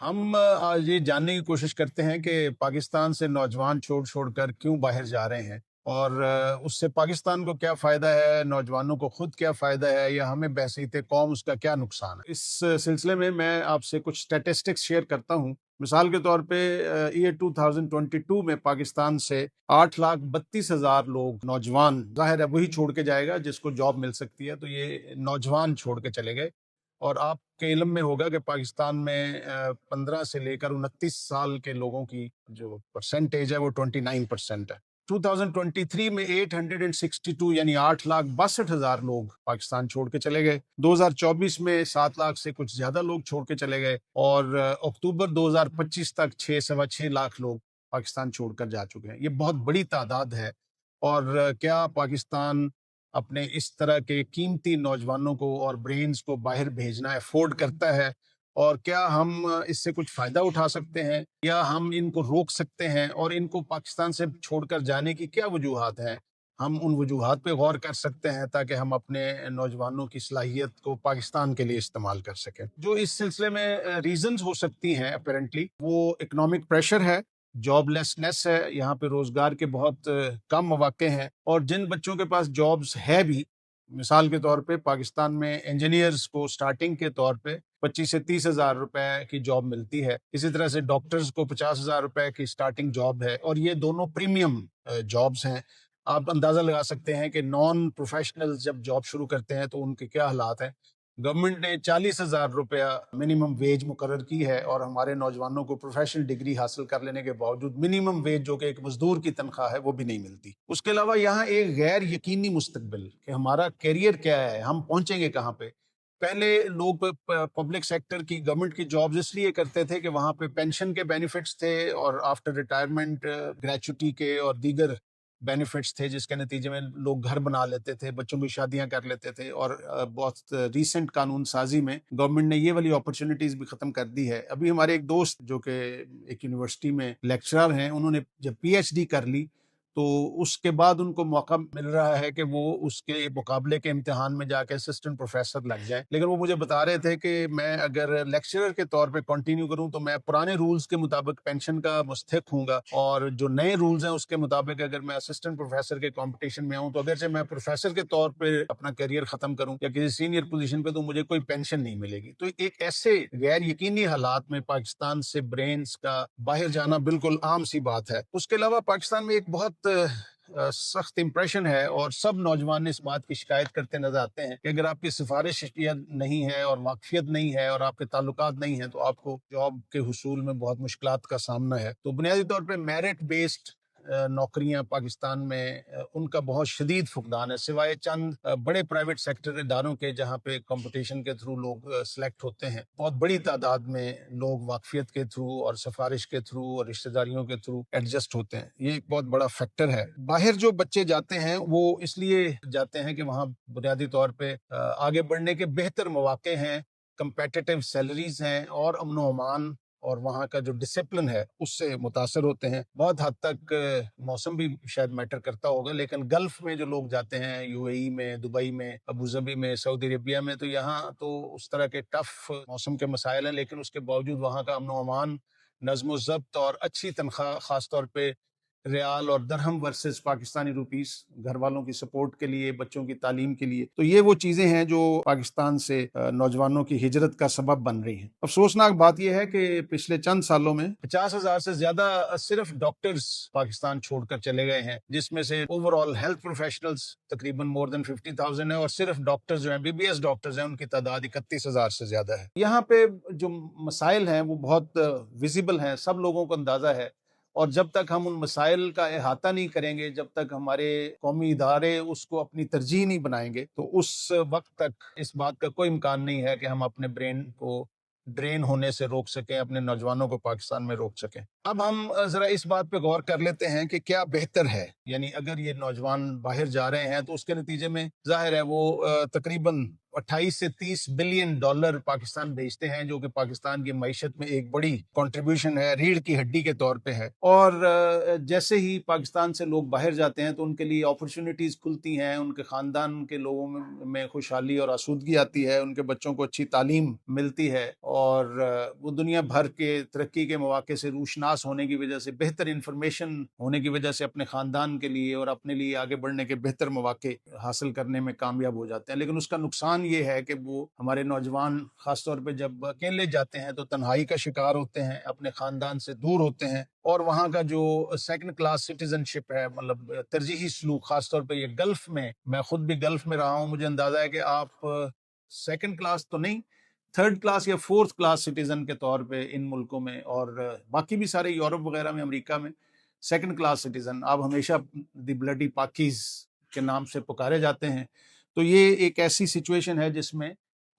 हम आज ये जानने की कोशिश करते हैं कि पाकिस्तान से नौजवान छोड़ छोड़ कर क्यों बाहर जा रहे हैं और उससे पाकिस्तान को क्या फ़ायदा है, नौजवानों को खुद क्या फ़ायदा है या हमें बहसीत कौम उसका क्या नुकसान है। इस सिलसिले में मैं आपसे कुछ स्टैटिस्टिक्स शेयर करता हूँ। मिसाल के तौर पे ईयर 2022 में पाकिस्तान से 8,32,000 लोग नौजवान, ज़ाहिर है वही छोड़ के जाएगा जिसको जॉब मिल सकती है, तो ये नौजवान छोड़ के चले गए। और आपके इल्म में होगा कि पाकिस्तान में 15 से लेकर 29 साल के लोगों की जो परसेंटेज है वो 29% है। 2023 में 862 यानी 8,62,000 लोग पाकिस्तान छोड़ के चले गए। 2024 में 7 लाख से कुछ ज्यादा लोग छोड़ के चले गए और अक्टूबर 2025 तक 6 लाख लोग पाकिस्तान छोड़कर जा चुके हैं। ये बहुत बड़ी तादाद है। और क्या पाकिस्तान अपने इस तरह के कीमती नौजवानों को और ब्रेन्स को बाहर भेजना अफोर्ड करता है? और क्या हम इससे कुछ फ़ायदा उठा सकते हैं या हम इनको रोक सकते हैं? और इनको पाकिस्तान से छोड़कर जाने की क्या वजूहात हैं? हम उन वजूहात पे गौर कर सकते हैं ताकि हम अपने नौजवानों की सलाहियत को पाकिस्तान के लिए इस्तेमाल कर सकें। जो इस सिलसिले में रीज़न्स हो सकती हैं अपेरेंटली, वो इकोनॉमिक प्रेशर है, जॉबलेसनेस है, यहाँ पे रोजगार के बहुत कम मौके हैं। और जिन बच्चों के पास जॉब्स है भी, मिसाल के तौर पे पाकिस्तान में इंजीनियर्स को स्टार्टिंग के तौर पे 25 से 30 हज़ार रुपए की जॉब मिलती है। इसी तरह से डॉक्टर्स को 50 हज़ार रुपए की स्टार्टिंग जॉब है और ये दोनों प्रीमियम जॉब्स हैं। आप अंदाजा लगा सकते हैं कि नॉन प्रोफेशनल्स जब जॉब शुरू करते हैं तो उनके क्या हालात हैं। गवर्नमेंट ने 40,000 रुपया मिनिमम वेज मुकर्रर की है और हमारे नौजवानों को प्रोफेशनल डिग्री हासिल कर लेने के बावजूद मिनिमम वेज, जो कि एक मजदूर की तनख्वाह है, वो भी नहीं मिलती। उसके अलावा यहाँ एक गैर यकीनी मुस्तकबिल कि हमारा कैरियर क्या है, हम पहुंचेंगे कहाँ पे। पहले लोग पब्लिक सेक्टर की, गवर्नमेंट की जॉब्स इसलिए करते थे कि वहाँ पे पेंशन के बेनिफिट्स थे और आफ्टर रिटायरमेंट ग्रेचुटी के और दीगर बेनिफिट्स थे, जिसके नतीजे में लोग घर बना लेते थे, बच्चों की शादियां कर लेते थे। और बहुत रीसेंट कानून साजी में गवर्नमेंट ने ये वाली अपॉर्चुनिटीज भी खत्म कर दी है। अभी हमारे एक दोस्त जो कि एक यूनिवर्सिटी में लेक्चरर हैं, उन्होंने जब पीएचडी कर ली तो उसके बाद उनको मौका मिल रहा है कि वो उसके मुकाबले के इम्तिहान में जाके असिस्टेंट प्रोफेसर लग जाए। लेकिन वो मुझे बता रहे थे कि मैं अगर लेक्चरर के तौर पे कंटिन्यू करूं तो मैं पुराने रूल्स के मुताबिक पेंशन का मुस्तहिक हूंगा, और जो नए रूल्स हैं उसके मुताबिक अगर मैं असिस्टेंट प्रोफेसर के कंपटीशन में आऊं तो अगरचे मैं प्रोफेसर के तौर पे अपना करियर खत्म करूं या किसी सीनियर पोजीशन पे, तो मुझे कोई पेंशन नहीं मिलेगी। तो एक ऐसे गैर यकीनी हालात में पाकिस्तान से ब्रेन्स का बाहर जाना बिल्कुल आम सी बात है। उसके अलावा पाकिस्तान में एक बहुत सख्त इंप्रेशन है और सब नौजवान इस बात की शिकायत करते नजर आते हैं कि अगर आपकी सिफारिश नहीं है और वाकफियत नहीं है और आपके ताल्लुकात नहीं है तो आपको जॉब के हुसूल में बहुत मुश्किलात का सामना है। तो बुनियादी तौर पे मेरिट बेस्ड नौकरियां पाकिस्तान में उनका बहुत शदीद फुकदान है, सिवाय चंद बड़े प्राइवेट सेक्टर इदारों के जहाँ पे कंपटीशन के थ्रू लोग सिलेक्ट होते हैं। बहुत बड़ी तादाद में लोग वाकफियत के थ्रू और सिफारिश के थ्रू और रिश्तेदारियों के थ्रू एडजस्ट होते हैं। ये एक बहुत बड़ा फैक्टर है। बाहर जो बच्चे जाते हैं वो इसलिए जाते हैं कि वहाँ बुनियादी तौर पे आगे बढ़ने के बेहतर मौके हैं, कंपेटिटिव सैलरीज हैं और अमन व अमान और वहाँ का जो डिसिप्लिन है उससे मुतासर होते हैं। बहुत हद तक मौसम भी शायद मैटर करता होगा, लेकिन गल्फ में जो लोग जाते हैं, यूएई में, दुबई में, अबू धाबी में, सऊदी अरेबिया में, तो यहाँ तो उस तरह के टफ मौसम के मसाइल हैं, लेकिन उसके बावजूद वहाँ का अमन व अमान, नज़्म ज़ब्त और अच्छी तनख्वाह, ख़ासतौर पे रियाल और दरहम वर्सेस पाकिस्तानी रुपीस, घर वालों की सपोर्ट के लिए, बच्चों की तालीम के लिए। तो ये वो चीज़ें हैं जो पाकिस्तान से नौजवानों की हिजरत का सबब बन रही हैं। अफसोसनाक बात यह है कि पिछले चंद सालों में 50,000 से ज्यादा सिर्फ डॉक्टर्स पाकिस्तान छोड़कर चले गए हैं, जिसमें से ओवरऑल हेल्थ प्रोफेशनल्स तकरीबन मोर देन 50,000 है और सिर्फ डॉक्टर्स जो हैं, बीबीएस डॉक्टर्स हैं, उनकी तादाद 31,000 से ज्यादा है। यहाँ पे जो मसाइल हैं वो बहुत विजिबल हैं, सब लोगों को अंदाजा है। और जब तक हम उन मसाइल का अहाता नहीं करेंगे, जब तक हमारे कौमी इदारे उसको अपनी तरजीह नहीं बनाएंगे, तो उस वक्त तक इस बात का कोई इम्कान नहीं है कि हम अपने ब्रेन को ड्रेन होने से रोक सकें, अपने नौजवानों को पाकिस्तान में रोक सकें। अब हम जरा इस बात पे गौर कर लेते हैं कि क्या बेहतर है। यानी अगर ये नौजवान बाहर जा रहे हैं तो उसके नतीजे में जाहिर है वो तकरीबन 28 से 30 बिलियन डॉलर पाकिस्तान भेजते हैं, जो कि पाकिस्तान की मईशत में एक बड़ी कंट्रीब्यूशन है, रीढ़ की हड्डी के तौर पे है। और जैसे ही पाकिस्तान से लोग बाहर जाते हैं तो उनके लिए अपॉर्चुनिटीज़ खुलती हैं, उनके ख़ानदान के लोगों में खुशहाली और आसूदगी आती है, उनके बच्चों को अच्छी तालीम मिलती है, और वो दुनिया भर के तरक्की के मौके से रूशनास होने की वजह से, बेहतर इंफॉर्मेशन होने की वजह से अपने ख़ानदान के लिए और अपने लिए आगे बढ़ने के बेहतर मौके हासिल करने में कामयाब हो जाते हैं। लेकिन उसका नुकसान ये है कि वो हमारे नौजवान ख़ासतौर पे जब अकेले जाते हैं तो तन्हाई का शिकार होते हैं, अपने ख़ानदान से दूर होते हैं, और वहाँ का जो सेकंड क्लास सिटीजनशिप है, मतलब तरजीही सलूक, ख़ासतौर पे ये गल्फ़ में, मैं खुद भी गल्फ़ में रहा हूँ, मुझे अंदाज़ा है कि आप सेकंड क्लास तो नहीं, थर्ड क्लास या फोर्थ क्लास सिटीजन के तौर पे इन मुल्कों में, और बाकी भी सारे यूरोप वगैरह में, अमेरिका में, सेकंड क्लास सिटीजन आप हमेशा द ब्लडी पाकीज के नाम से पुकारे जाते हैं। तो ये एक ऐसी सिचुएशन है जिसमें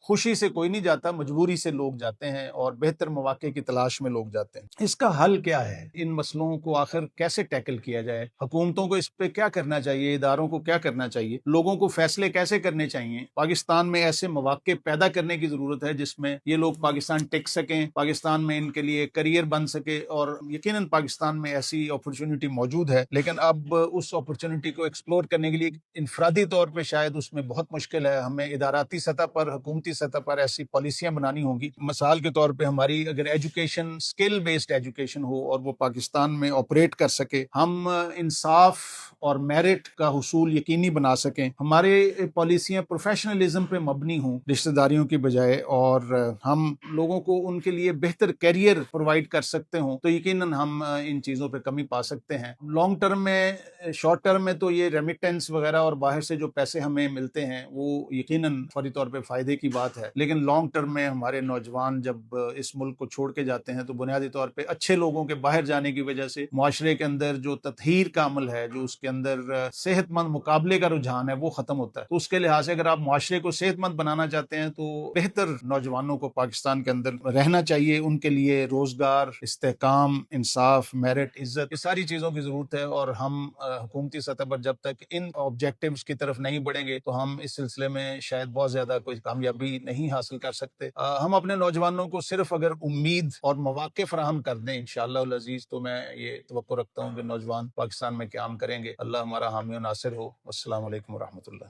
खुशी से कोई नहीं जाता, मजबूरी से लोग जाते हैं, और बेहतर मौके की तलाश में लोग जाते हैं। इसका हल क्या है? इन मसलों को आखिर कैसे टैकल किया जाए? हुकूमतों को इस पे क्या करना चाहिए? इदारों को क्या करना चाहिए? लोगों को फैसले कैसे करने चाहिए? पाकिस्तान में ऐसे मौके पैदा करने की जरूरत है जिसमें ये लोग पाकिस्तान टिक सकें, पाकिस्तान में इनके लिए करियर बन सके, और यकीनन पाकिस्तान में ऐसी अपॉर्चुनिटी मौजूद है, लेकिन अब उस अपॉर्चुनिटी को एक्सप्लोर करने के लिए इनफरादी तौर पे शायद उसमें बहुत मुश्किल है। हमें इदाराती सतह पर, हुकूमती सतह पर ऐसी पॉलिसियां बनानी होंगी। मिसाल के तौर पे हमारी अगर एजुकेशन स्किल बेस्ड एजुकेशन हो और वो पाकिस्तान में ऑपरेट कर सके, हम इंसाफ और मेरिट का हुसूल यकीनी बना सकें, हमारे पॉलिसियां प्रोफेशनलिज्म पे मबनी हों रिश्तेदारियों की बजाय, और हम लोगों को उनके लिए बेहतर कैरियर प्रोवाइड कर सकते हों, तो यकीनन हम इन चीज़ों पे कमी पा सकते हैं। लॉन्ग टर्म में, शॉर्ट टर्म में तो ये रेमिटेंस वगैरह और बाहर से जो पैसे हमें मिलते हैं वो यकीनन फौरी तौर पे फ़ायदे की बात है, लेकिन लॉन्ग टर्म में हमारे नौजवान जब इस मुल्क को छोड़ के जाते हैं तो बुनियादी तौर पे अच्छे लोगों के बाहर जाने की वजह से मुआशरे के अंदर जो तत्हीर का अमल है, जो उसके अंदर सेहतमंद मुकाबले का रुझान है, वो ख़त्म होता है। तो उसके लिहाज से अगर आप मुआशरे को सेहतमंद बनाना चाहते हैं तो बेहतर नौजवानों को पाकिस्तान के अंदर रहना चाहिए। उनके लिए रोज़गार, इस्तेहकाम, इंसाफ, मेरिट, इज्जत, ये सारी चीज़ों की ज़रूरत है, और हम हुकूमती सतह पर जब तक इन ऑब्जेक्टिव्स की तरफ नहीं बढ़ेंगे तो हम इस सिलसिले में शायद बहुत ज़्यादा कोई कामयाबी नहीं हासिल कर सकते। हम अपने नौजवानों को सिर्फ अगर उम्मीद और मौके फराहम कर दें इंशाअल्लाह उल अज़ीज़, तो मैं ये तवक्को रखता हूँ कि नौजवान पाकिस्तान में क़याम करेंगे। अल्लाह हमारा हामी और नासिर हो। अस्सलामु अलैकुम व रहमतुल्लाह।